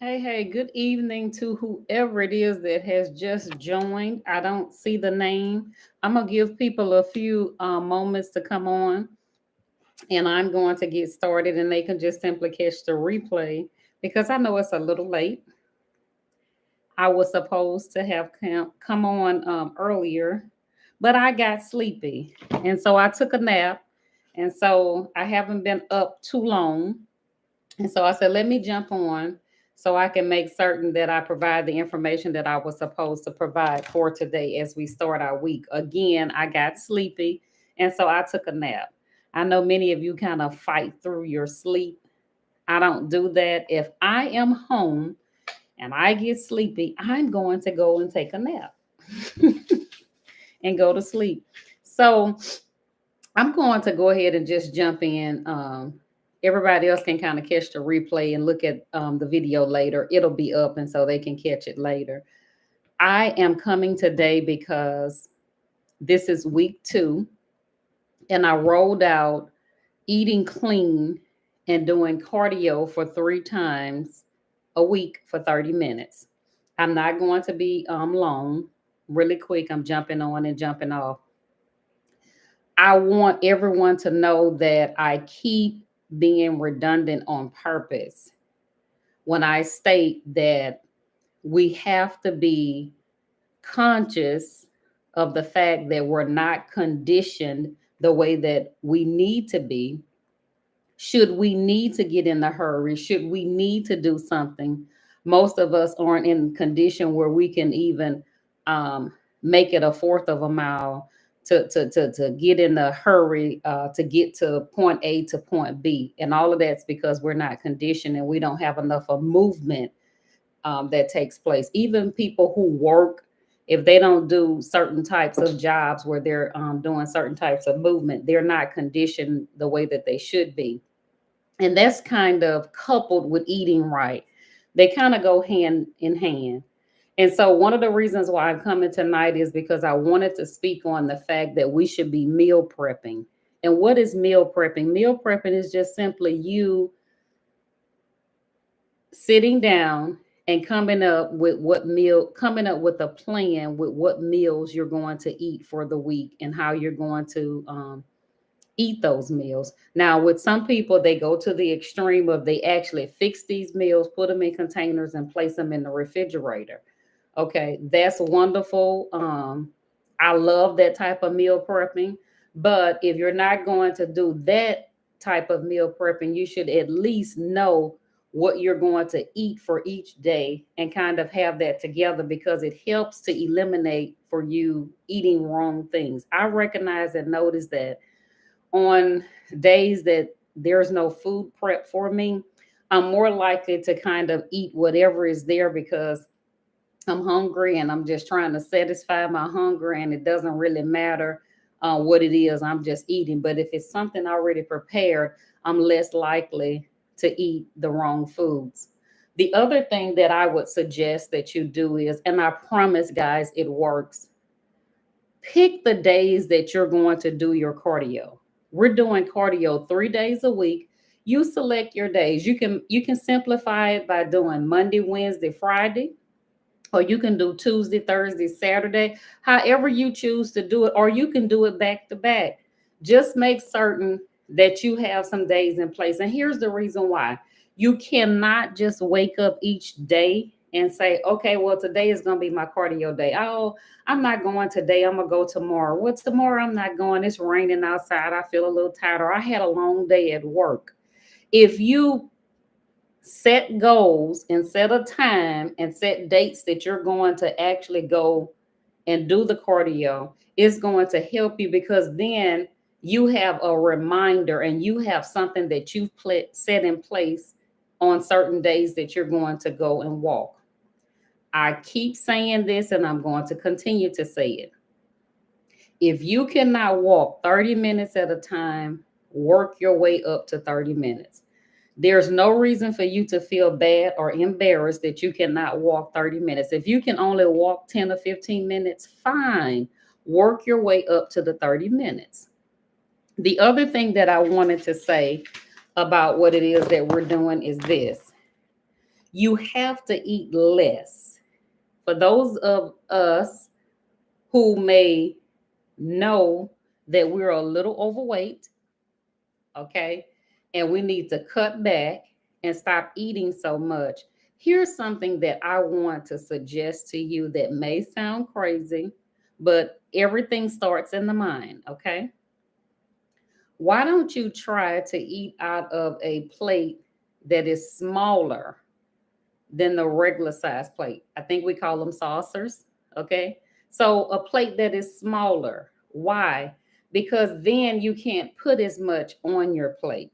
Hey, good evening to whoever it is that has just joined. I don't see the name. I'm going to give people a few moments to come on, and I'm going to get started, and they can just simply catch the replay because I know it's a little late. I was supposed to have come on earlier, but I got sleepy, and so I took a nap, and so I haven't been up too long. And so I said, let me jump on so I can make certain that I provide the information that I was supposed to provide for today as we start our week. Again, I got sleepy, and so I took a nap. I know many of you kind of fight through your sleep. I don't do that. If I am home and I get sleepy, I'm going to go and take a nap and go to sleep. So I'm going to go ahead and just jump in. Everybody else can kind of catch the replay and look at the video later. It'll be up, and so they can catch it later. I am coming today because this is week 2, and I rolled out eating clean and doing cardio for 3 times a week for 30 minutes. I'm not going to be long, really quick. I'm jumping on and jumping off. I want everyone to know that I keep being redundant on purpose when I state that we have to be conscious of the fact that we're not conditioned the way that we need to be. Should we need to get in a hurry? Should we need to do something? Most of us aren't in condition where we can even make it a fourth of a mile to get in a hurry to get to point A to point B. And all of that's because we're not conditioned and we don't have enough of movement that takes place. Even people who work, if they don't do certain types of jobs where they're doing certain types of movement, they're not conditioned the way that they should be. And that's kind of coupled with eating right. They kind of go hand in hand. And so, one of the reasons why I'm coming tonight is because I wanted to speak on the fact that we should be meal prepping. And what is meal prepping? Meal prepping is just simply you sitting down and coming up with a plan with what meals you're going to eat for the week and how you're going to eat those meals. Now, with some people, they go to the extreme of they actually fix these meals, put them in containers, and place them in the refrigerator. Okay, that's wonderful. I love that type of meal prepping. But if you're not going to do that type of meal prepping, you should at least know what you're going to eat for each day and kind of have that together because it helps to eliminate for you eating wrong things. I recognize and notice that on days that there's no food prep for me, I'm more likely to kind of eat whatever is there because I'm hungry and I'm just trying to satisfy my hunger, and it doesn't really matter what it is. I'm just eating. But if it's something already prepared, I'm less likely to eat the wrong foods. The other thing that I would suggest that you do is, and I promise, guys, it works. Pick the days that you're going to do your cardio. We're doing cardio 3 days a week. You select your days. You can simplify it by doing Monday, Wednesday, Friday, or you can do Tuesday, Thursday, Saturday, however you choose to do it, or you can do it back to back. Just make certain that you have some days in place. And here's the reason why: you cannot just wake up each day and say, okay, well, today is going to be my cardio day. Oh, I'm not going today. I'm going to go tomorrow. Well, tomorrow I'm not going. It's raining outside. I feel a little tired, or I had a long day at work. If you set goals and set a time and set dates that you're going to actually go and do the cardio, it's going to help you because then you have a reminder and you have something that you've set in place on certain days that you're going to go and walk. I keep saying this and I'm going to continue to say it. If you cannot walk 30 minutes at a time, work your way up to 30 minutes. There's no reason for you to feel bad or embarrassed that you cannot walk 30 minutes. If you can only walk 10 or 15 minutes, fine. Work your way up to the 30 minutes. The other thing that I wanted to say about what it is that we're doing is this. You have to eat less. For those of us who may know that we're a little overweight, okay, and we need to cut back and stop eating so much, here's something that I want to suggest to you that may sound crazy, but everything starts in the mind, okay? Why don't you try to eat out of a plate that is smaller than the regular size plate? I think we call them saucers, okay? So a plate that is smaller. Why? Because then you can't put as much on your plate.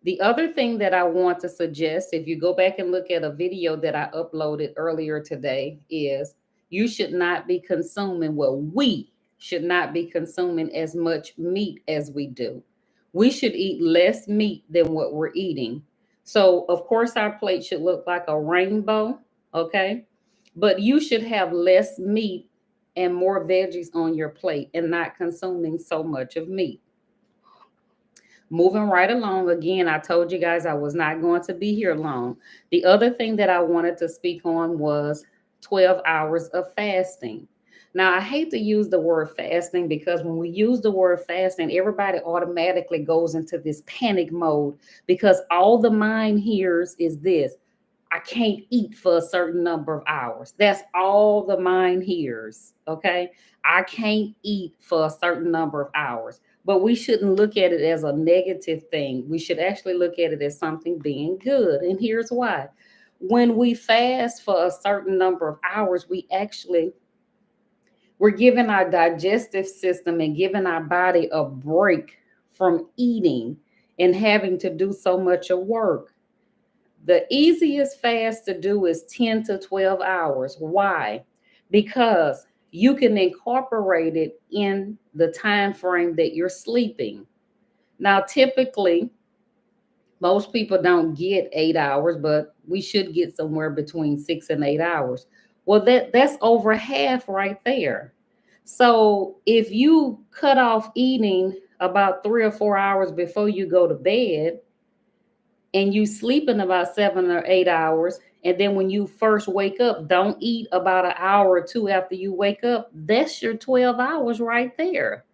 The other thing that I want to suggest, if you go back and look at a video that I uploaded earlier today, is you should not be consuming, well, we should not be consuming as much meat as we do. We should eat less meat than what we're eating. So, of course, our plate should look like a rainbow, okay? But you should have less meat and more veggies on your plate and not consuming so much of meat. Moving right along, again, I told you guys I was not going to be here long. The other thing that I wanted to speak on was 12 hours of fasting. Now, I hate to use the word fasting because when we use the word fasting, everybody automatically goes into this panic mode because all the mind hears is this: I can't eat for a certain number of hours. That's all the mind hears. Okay. I can't eat for a certain number of hours. But we shouldn't look at it as a negative thing. We should actually look at it as something being good. And here's why. When we fast for a certain number of hours, we're giving our digestive system and giving our body a break from eating and having to do so much of work. The easiest fast to do is 10 to 12 hours. Why? Because you can incorporate it in the time frame that you're sleeping. Now, typically, most people don't get 8 hours, but we should get somewhere between 6 and 8 hours. Well, that's over half right there. So if you cut off eating about 3 or 4 hours before you go to bed, and you sleep in about 7 or 8 hours, and then when you first wake up, don't eat about an hour or two after you wake up, that's your 12 hours right there.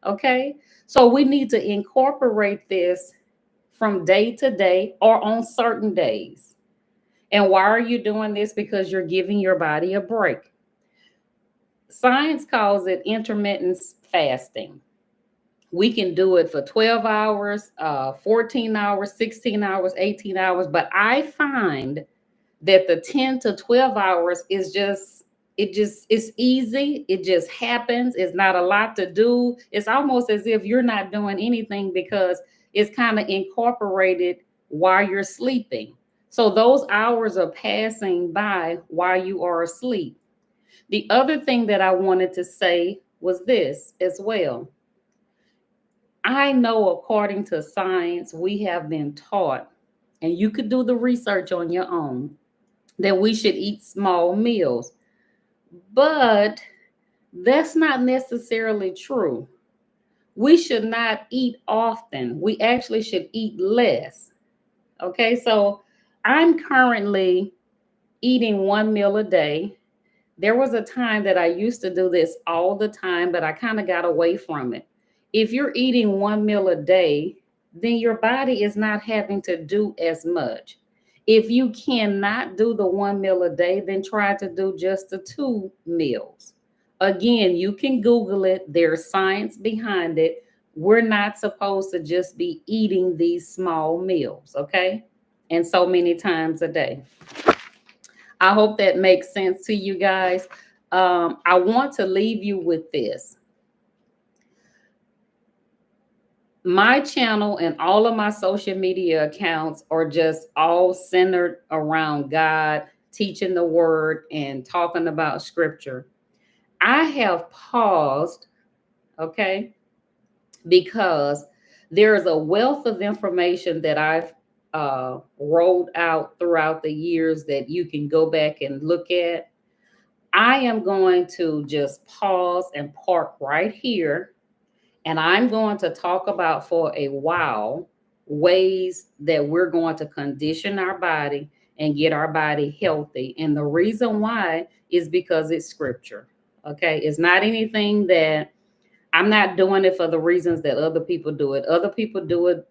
Okay. So we need to incorporate this from day to day or on certain days. And why are you doing this? Because you're giving your body a break. Science calls it intermittent fasting. We can do it for 12 hours, 14 hours, 16 hours, 18 hours. But I find that the 10 to 12 hours is it's easy. It just happens. It's not a lot to do. It's almost as if you're not doing anything because it's kind of incorporated while you're sleeping. So those hours are passing by while you are asleep. The other thing that I wanted to say was this as well. I know according to science, we have been taught, and you could do the research on your own, that we should eat small meals. But that's not necessarily true. We should not eat often. We actually should eat less. Okay, so I'm currently eating one meal a day. There was a time that I used to do this all the time, but I kind of got away from it. If you're eating one meal a day, then your body is not having to do as much. If you cannot do the one meal a day, then try to do just the 2 meals. Again, you can Google it, there's science behind it. We're not supposed to just be eating these small meals, okay? And so many times a day. I hope that makes sense to you guys. I want to leave you with this. My channel and all of my social media accounts are just all centered around God, teaching the word, and talking about scripture. I have paused, okay, because there's a wealth of information that I've rolled out throughout the years that you can go back and look at. I am going to just pause and park right here, and I'm going to talk about for a while ways that we're going to condition our body and get our body healthy. And the reason why is because it's scripture. Okay. It's not anything that I'm not doing it for the reasons that other people do it. Other people do it,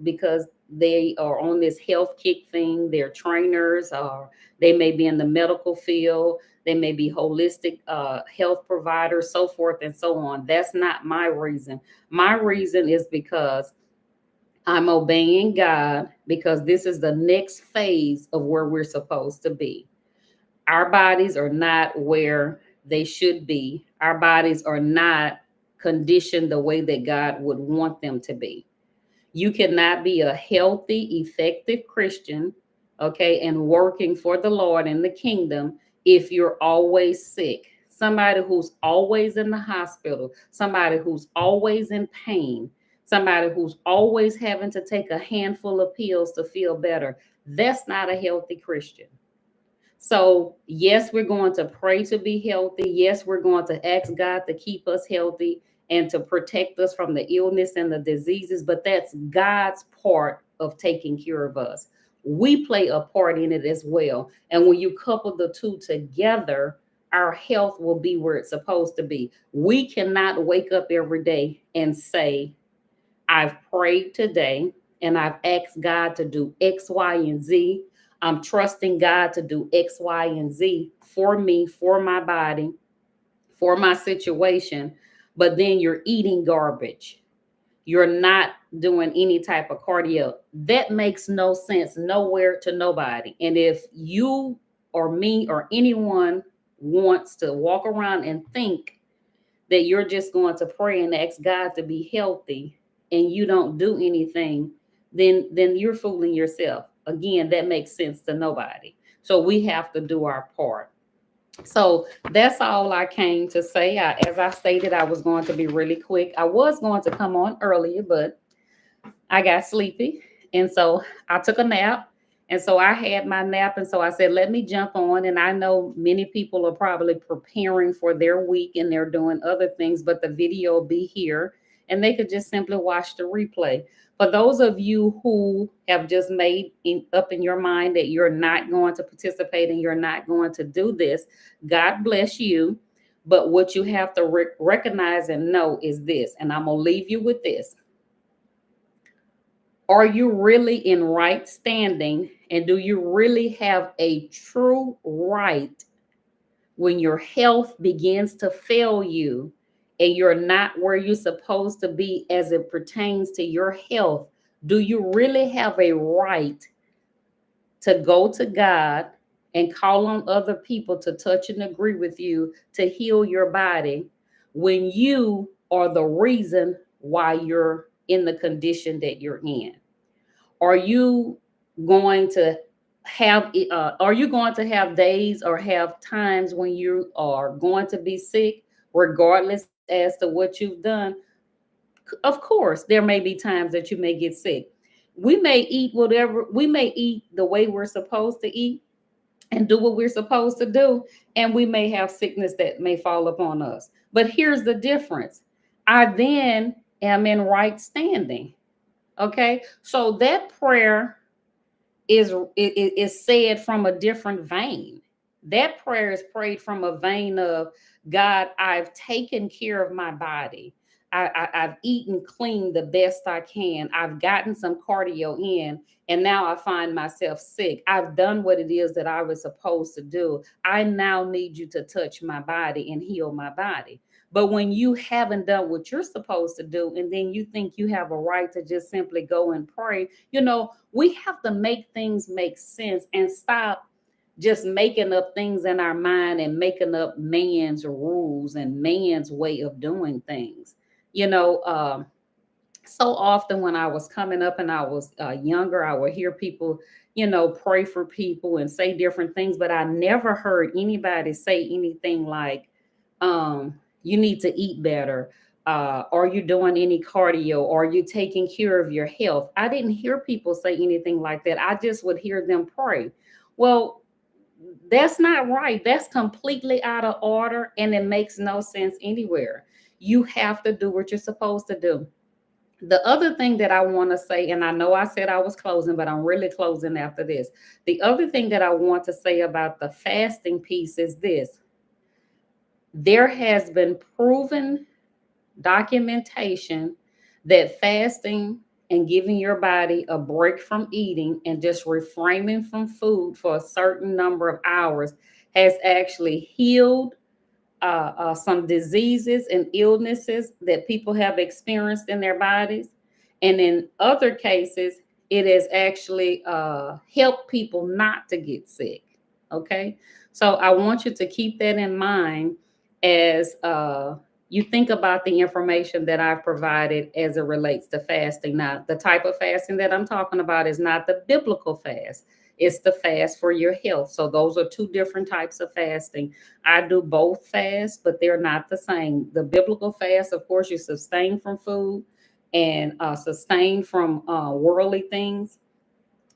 because they are on this health kick thing. They're trainers, or they may be in the medical field. They may be holistic health providers, so forth and so on. That's not my reason. My reason is because I'm obeying God, because this is the next phase of where we're supposed to be. Our bodies are not where they should be. Our bodies are not conditioned the way that God would want them to be. You cannot be a healthy, effective Christian, okay, and working for the Lord in the kingdom if you're always sick. Somebody who's always in the hospital, somebody who's always in pain, somebody who's always having to take a handful of pills to feel better. That's not a healthy Christian. So, yes, we're going to pray to be healthy. Yes, we're going to ask God to keep us healthy and to protect us from the illness and the diseases, but that's God's part of taking care of us. We play a part in it as well. And when you couple the two together, our health will be where it's supposed to be. We cannot wake up every day and say, I've prayed today and I've asked God to do X, Y, and Z. I'm trusting God to do X, Y, and Z for me, for my body, for my situation. But then you're eating garbage. You're not doing any type of cardio. That makes no sense nowhere to nobody. And if you or me or anyone wants to walk around and think that you're just going to pray and ask God to be healthy and you don't do anything, then you're fooling yourself. Again, that makes sense to nobody. So we have to do our part. So that's all I came to say. As I stated, I was going to be really quick. I was going to come on earlier, but I got sleepy. And so I took a nap. And so I had my nap. And so I said, let me jump on. And I know many people are probably preparing for their week and they're doing other things, but the video will be here and they could just simply watch the replay. For those of you who have just made up in your mind that you're not going to participate and you're not going to do this, God bless you. But what you have to recognize and know is this, and I'm going to leave you with this. Are you really in right standing? And do you really have a true right when your health begins to fail you and you're not where you're supposed to be as it pertains to your health? Do you really have a right to go to God and call on other people to touch and agree with you to heal your body when you are the reason why you're in the condition that you're in? Are you going to have days or have times when you are going to be sick, regardless as to what you've done? Of course, there may be times that you may get sick. We may eat the way we're supposed to eat and do what we're supposed to do, and we may have sickness that may fall upon us. But here's the difference. I then am in right standing. Okay, so that prayer is said from a different vein. That prayer is prayed from a vein of, God, I've taken care of my body. I've eaten clean the best I can. I've gotten some cardio in, and now I find myself sick. I've done what it is that I was supposed to do. I now need you to touch my body and heal my body. But when you haven't done what you're supposed to do, and then you think you have a right to just simply go and pray, we have to make things make sense and stop just making up things in our mind and making up man's rules and man's way of doing things. You know, so often when I was coming up and I was younger, I would hear people, pray for people and say different things, but I never heard anybody say anything like, you need to eat better. Are you doing any cardio? Are you taking care of your health? I didn't hear people say anything like that. I just would hear them pray. Well, that's not right. That's completely out of order and it makes no sense anywhere. You have to do what you're supposed to do. The other thing that I want to say, and I know I said I was closing, but I'm really closing after this. The other thing that I want to say about the fasting piece is this: there has been proven documentation that fasting and giving your body a break from eating and just refraining from food for a certain number of hours has actually healed some diseases and illnesses that people have experienced in their bodies. And in other cases, it has actually helped people not to get sick. Okay. So I want you to keep that in mind as you think about the information that I've provided as it relates to fasting. Now, the type of fasting that I'm talking about is not the biblical fast. It's the fast for your health. So those are two different types of fasting. I do both fasts, but they're not the same. The biblical fast, of course, you sustain from food and sustain from worldly things.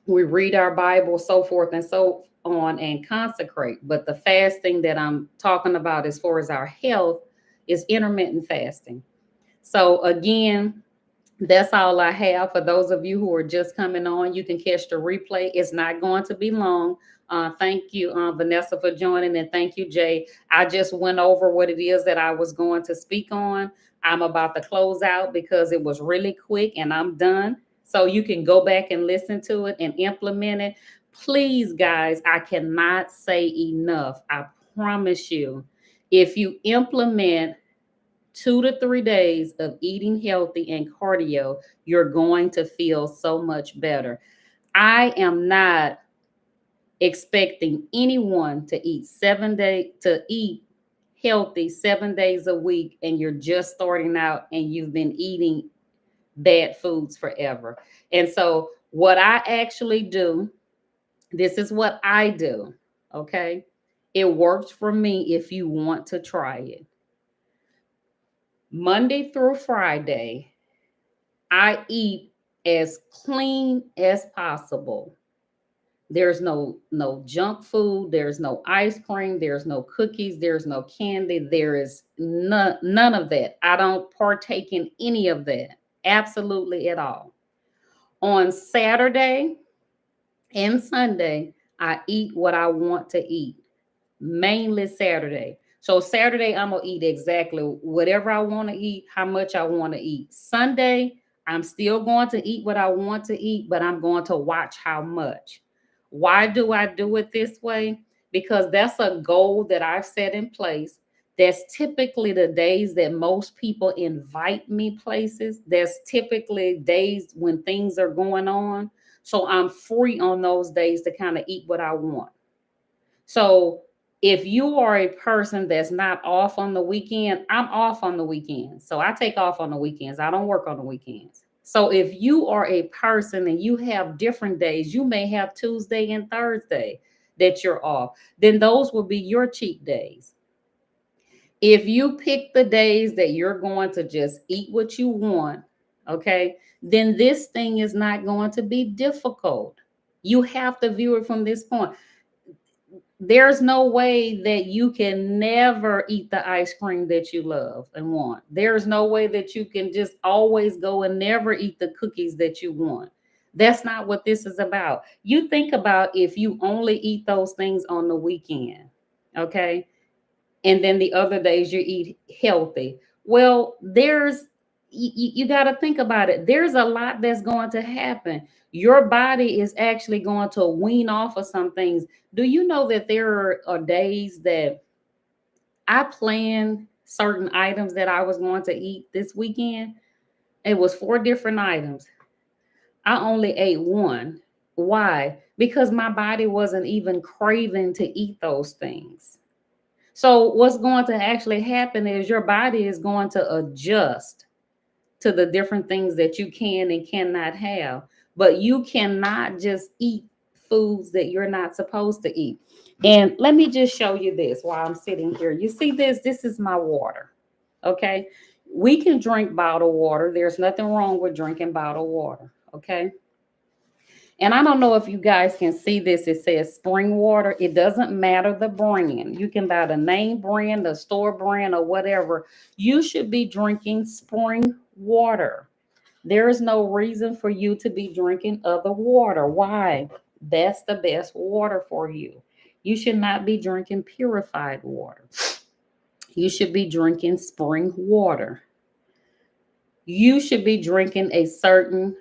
We read our Bible, so forth and so on, and consecrate. But the fasting that I'm talking about as far as our health is intermittent fasting. So again, that's all I have. For those of you who are just coming on, you can catch the replay. It's not going to be long. Thank you, Vanessa, for joining, and thank you, Jay. I just went over what it is that I was going to speak on. I'm about to close out because it was really quick and I'm done. So you can go back and listen to it and implement it. Please, guys, I cannot say enough. I promise you, if you implement 2 to 3 days of eating healthy and cardio, you're going to feel so much better. I am not expecting anyone to eat healthy 7 days a week and you're just starting out and you've been eating bad foods forever. And so what I actually do, this is what I do, okay? It works for me if you want to try it. Monday through Friday, I eat as clean as possible. There's no junk food, there's no ice cream, there's no cookies, there's no candy, there is none of that. I don't partake in any of that. Absolutely at all. On Saturday and Sunday, I eat what I want to eat. Mainly Saturday. So Saturday, I'm gonna eat exactly whatever I want to eat, how much I want to eat. Sunday, I'm still going to eat what I want to eat, but I'm going to watch how much. Why do I do it this way? Because that's a goal that I've set in place. That's typically the days that most people invite me places. There's typically days when things are going on. So I'm free on those days to kind of eat what I want. So if you are a person that's not off on the weekend, I'm off on the weekends. So I take off on the weekends. I don't work on the weekends. So if you are a person and you have different days, you may have Tuesday and Thursday that you're off, then those will be your cheat days. If you pick the days that you're going to just eat what you want, okay, then this thing is not going to be difficult. You have to view it from this point. There's no way that you can never eat the ice cream that you love and want. There's no way that you can just always go and never eat the cookies that you want. That's not what this is about. You think about if you only eat those things on the weekend, okay? And then the other days you eat healthy. Well, you got to think about it. There's a lot that's going to happen. Your body is actually going to wean off of some things. Do you know that there are days that I planned certain items that I was going to eat this weekend? It was 4 different items. I only ate one. Why? Because my body wasn't even craving to eat those things. So what's going to actually happen is your body is going to adjust to the different things that you can and cannot have. But you cannot just eat foods that you're not supposed to eat. And let me just show you this while I'm sitting here. You see this? This is my water. Okay. We can drink bottled water. There's nothing wrong with drinking bottled water. Okay. And I don't know if you guys can see this. It says spring water. It doesn't matter the brand. You can buy the name brand, the store brand, or whatever. You should be drinking spring water. There is no reason for you to be drinking other water. Why? That's the best water for you. You should not be drinking purified water. You should be drinking spring water. You should be drinking a certain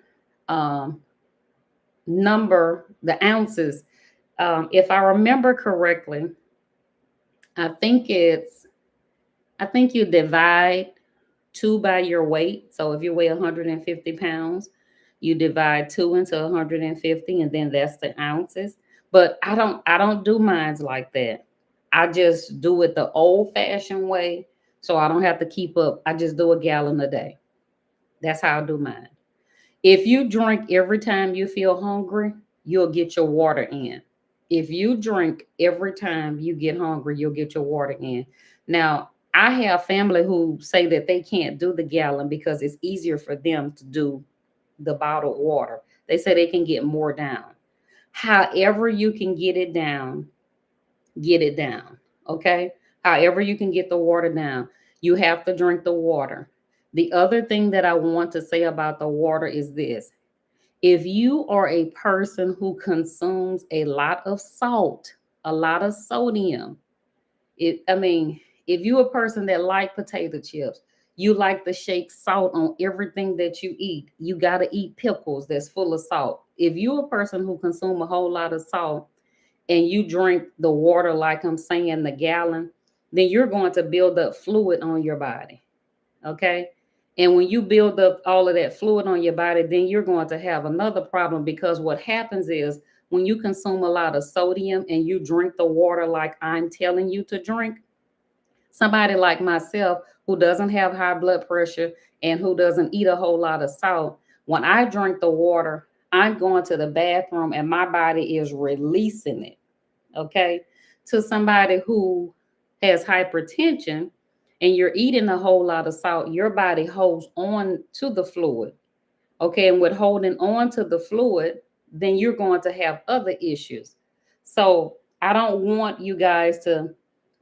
um, number, the ounces. If I remember correctly, I think it's, I think you divide two by your weight. So if you weigh 150 pounds, you divide two into 150, and then that's the ounces. But I don't do mines like that. I just do it the old fashioned way. So I don't have to keep up. I just do a gallon a day. That's how I do mine. If you drink every time you feel hungry, you'll get your water in. If you drink every time you get hungry, you'll get your water in. Now, I have family who say that they can't do the gallon because it's easier for them to do the bottled water. They say they can get more down. However, you can get it down. Okay. However, you can get the water down, you have to drink the water. The other thing that I want to say about the water is this: if you are a person who consumes a lot of salt, a lot of sodium, I mean, if you're a person that like potato chips, you like to shake salt on everything that you eat. You got to eat pickles that's full of salt. If you're a person who consume a whole lot of salt and you drink the water, like I'm saying, the gallon, then you're going to build up fluid on your body. Okay. And when you build up all of that fluid on your body, then you're going to have another problem, because what happens is when you consume a lot of sodium and you drink the water like I'm telling you to drink, somebody like myself who doesn't have high blood pressure and who doesn't eat a whole lot of salt, when I drink the water, I'm going to the bathroom and my body is releasing it. Okay. To somebody who has hypertension and you're eating a whole lot of salt, your body holds on to the fluid. Okay. And with holding on to the fluid, then you're going to have other issues. So I don't want you guys to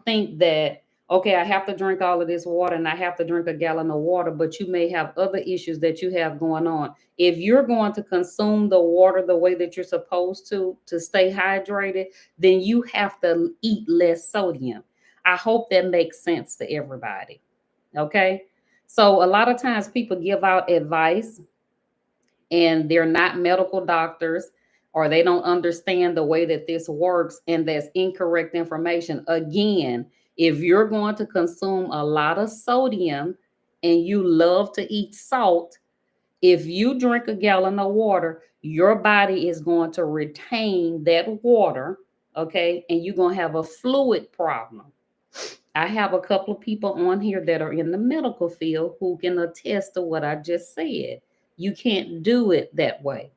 think that, okay, I have to drink all of this water and I have to drink a gallon of water, but you may have other issues that you have going on. If you're going to consume the water the way that you're supposed to stay hydrated, then you have to eat less sodium. I hope that makes sense to everybody. Okay. So a lot of times people give out advice and they're not medical doctors, or they don't understand the way that this works, and that's incorrect information. Again, if you're going to consume a lot of sodium and you love to eat salt, if you drink a gallon of water, your body is going to retain that water. Okay. And you're going to have a fluid problem. I have a couple of people on here that are in the medical field who can attest to what I just said. You can't do it that way.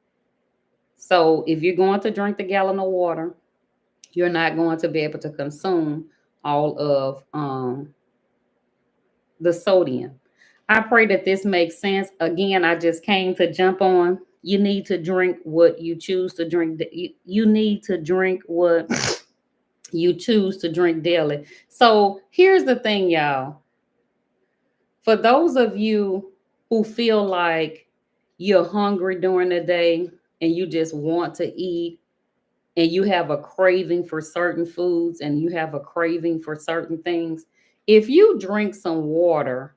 So if you're going to drink the gallon of water, you're not going to be able to consume all of the sodium. I pray that this makes sense. Again, I just came to jump on. You need to drink what you choose to drink. You need to drink what you choose to drink daily. So here's the thing, y'all. For those of you who feel like you're hungry during the day and you just want to eat, and you have a craving for certain foods and you have a craving for certain things, if you drink some water,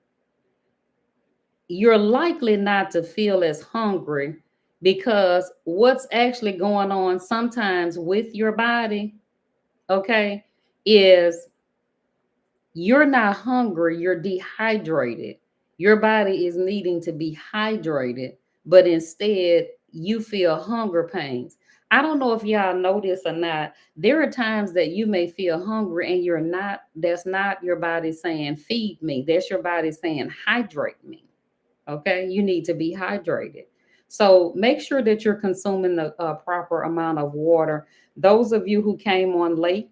you're likely not to feel as hungry, because what's actually going on sometimes with your body, okay, is you're not hungry, you're dehydrated. Your body is needing to be hydrated, but instead you feel hunger pains. I don't know if y'all know this or not. There are times that you may feel hungry and you're not, that's not your body saying, feed me. That's your body saying, hydrate me. Okay. You need to be hydrated. So make sure that you're consuming the proper amount of water. Those of you who came on late,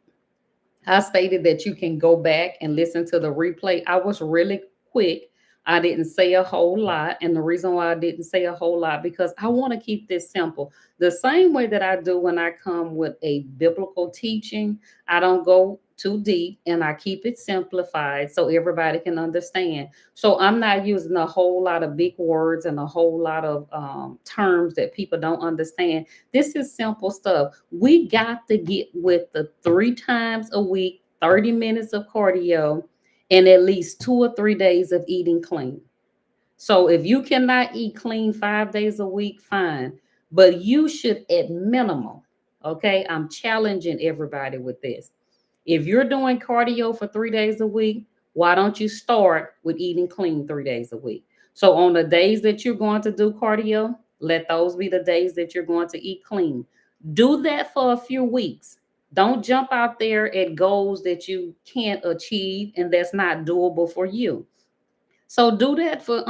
I stated that you can go back and listen to the replay. I was really quick. I didn't say a whole lot. And the reason why I didn't say a whole lot, because I want to keep this simple. The same way that I do when I come with a biblical teaching, I don't go too deep, and I keep it simplified so everybody can understand. So I'm not using a whole lot of big words and a whole lot of terms that people don't understand. This is simple stuff. We got to get with the 3 times a week, 30 minutes of cardio, and at least 2 or 3 days of eating clean. So if you cannot eat clean 5 days a week, fine. But you should at minimum, okay? I'm challenging everybody with this. If you're doing cardio for 3 days a week, why don't you start with eating clean 3 days a week? So on the days that you're going to do cardio, let those be the days that you're going to eat clean. Do that for a few weeks. Don't jump out there at goals that you can't achieve and that's not doable for you. So do that for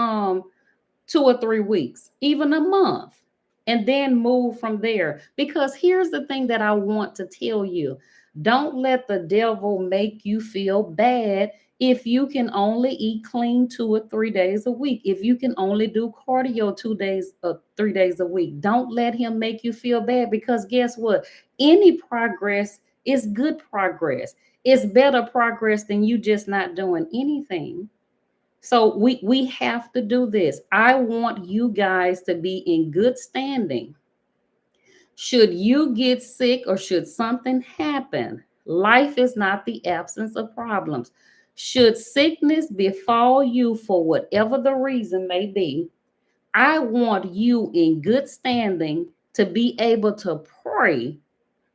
2 or 3 weeks, even a month, and then move from there. Because here's the thing that I want to tell you: don't let the devil make you feel bad if you can only eat clean 2 or 3 days a week, if you can only do cardio 2 days, 3 days a week. Don't let him make you feel bad, because guess what? Any progress is good progress. It's better progress than you just not doing anything. So we have to do this. I want you guys to be in good standing. Should you get sick or should something happen, life is not the absence of problems. Should sickness befall you for whatever the reason may be, I want you in good standing to be able to pray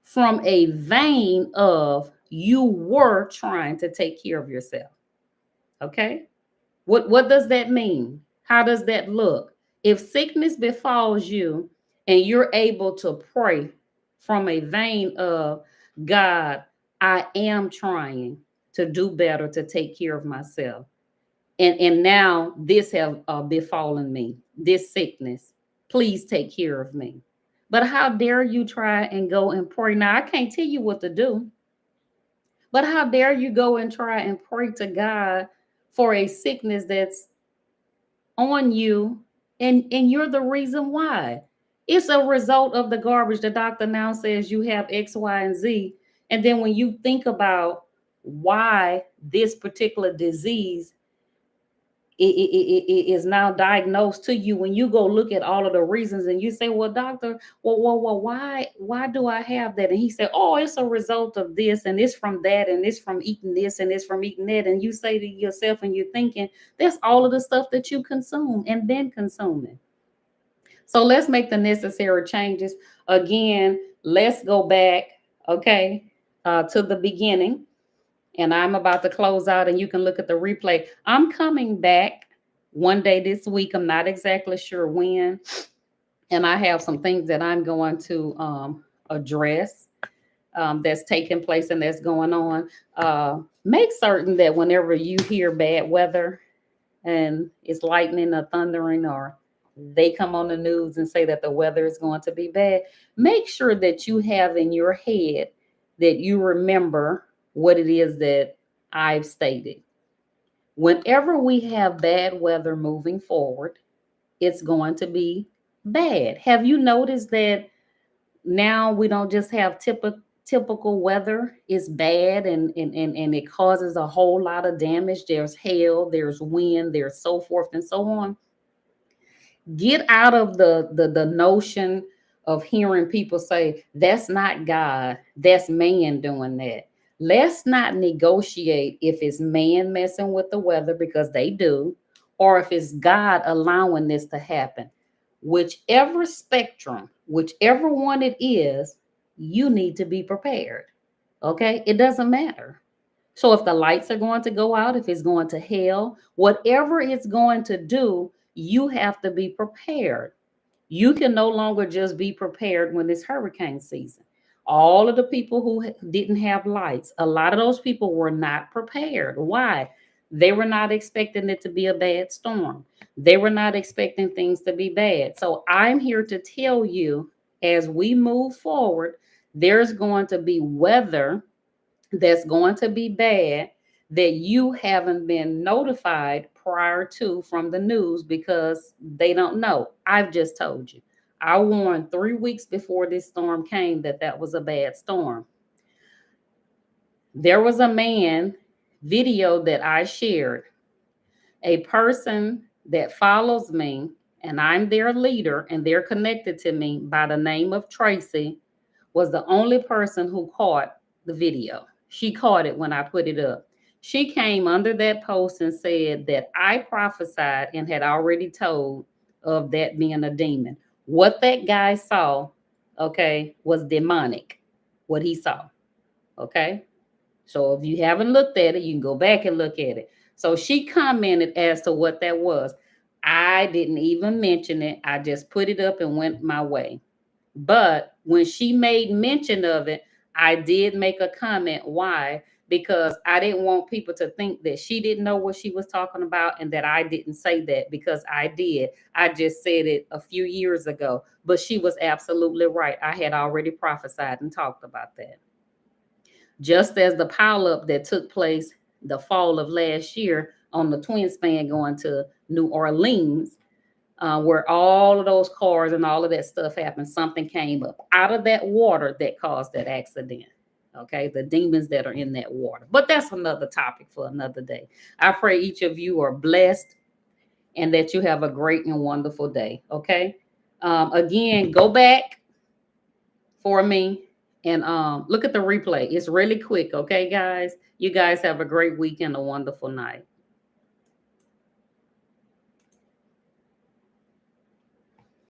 from a vein of you were trying to take care of yourself. Okay? What does that mean? How does that look? If sickness befalls you and you're able to pray from a vein of God, I am trying to do better to take care of myself. And now this have befallen me, this sickness. Please take care of me. But how dare you try and go and pray? Now I can't tell you what to do, but how dare you go and try and pray to God for a sickness that's on you, and you're the reason why. It's a result of the garbage. The doctor now says you have X, Y, and Z. And then when you think about why this particular disease is now diagnosed to you, when you go look at all of the reasons and you say, well, doctor, well, why do I have that? And he said, oh, it's a result of this, and it's from that, and it's from eating this, and it's from eating that. And you say to yourself, and you're thinking, that's all of the stuff that you consume and been consuming. So let's make the necessary changes. Again, let's go back, okay, to the beginning. And I'm about to close out, and you can look at the replay. I'm coming back one day this week. I'm not exactly sure when. And I have some things that I'm going to address that's taking place and that's going on. Make certain that whenever you hear bad weather and it's lightning or thundering, or they come on the news and say that the weather is going to be bad, make sure that you have in your head that you remember what it is that I've stated. Whenever we have bad weather moving forward, it's going to be bad. Have you noticed that now we don't just have typical weather? It's bad, and it causes a whole lot of damage. There's hail, there's wind, there's so forth and so on. Get out of the notion of hearing people say that's not God, that's man doing that. Let's not negotiate if it's man messing with the weather, because they do, or if it's God allowing this to happen. Whichever spectrum, whichever one it is, you need to be prepared. Okay, it doesn't matter. So if the lights are going to go out, if it's going to hail, whatever it's going to do, you have to be prepared. You can no longer just be prepared when it's hurricane season. All of the people who didn't have lights, a lot of those people were not prepared. Why? They were not expecting it to be a bad storm. They were not expecting things to be bad. So I'm here to tell you, as we move forward, there's going to be weather that's going to be bad that you haven't been notified prior to from the news, because they don't know. I've just told you. I warned 3 weeks before this storm came that that was a bad storm. There was a man video that I shared. A person that follows me, and I'm their leader, and they're connected to me by the name of Tracy, was the only person who caught the video. She caught it when I put it up. She came under that post and said that I prophesied and had already told of that being a demon. What that guy saw, okay, was demonic. What he saw, okay? So if you haven't looked at it, you can go back and look at it. So she commented as to what that was. I didn't even mention it. I just put it up and went my way. But when she made mention of it, I did make a comment. Why? Because I didn't want people to think that she didn't know what she was talking about and that I didn't say that, because I did. I just said it a few years ago. But she was absolutely right. I had already prophesied and talked about that. Just as the pileup that took place the fall of last year on the twin span going to New Orleans, where all of those cars and all of that stuff happened, something came up out of that water that caused that accident. Okay, the demons that are in that water. But that's another topic for another day. I pray each of you are blessed and that you have a great and wonderful day. Okay. Again, go back for me and look at the replay. It's really quick. Okay, guys. You guys have a great week and a wonderful night.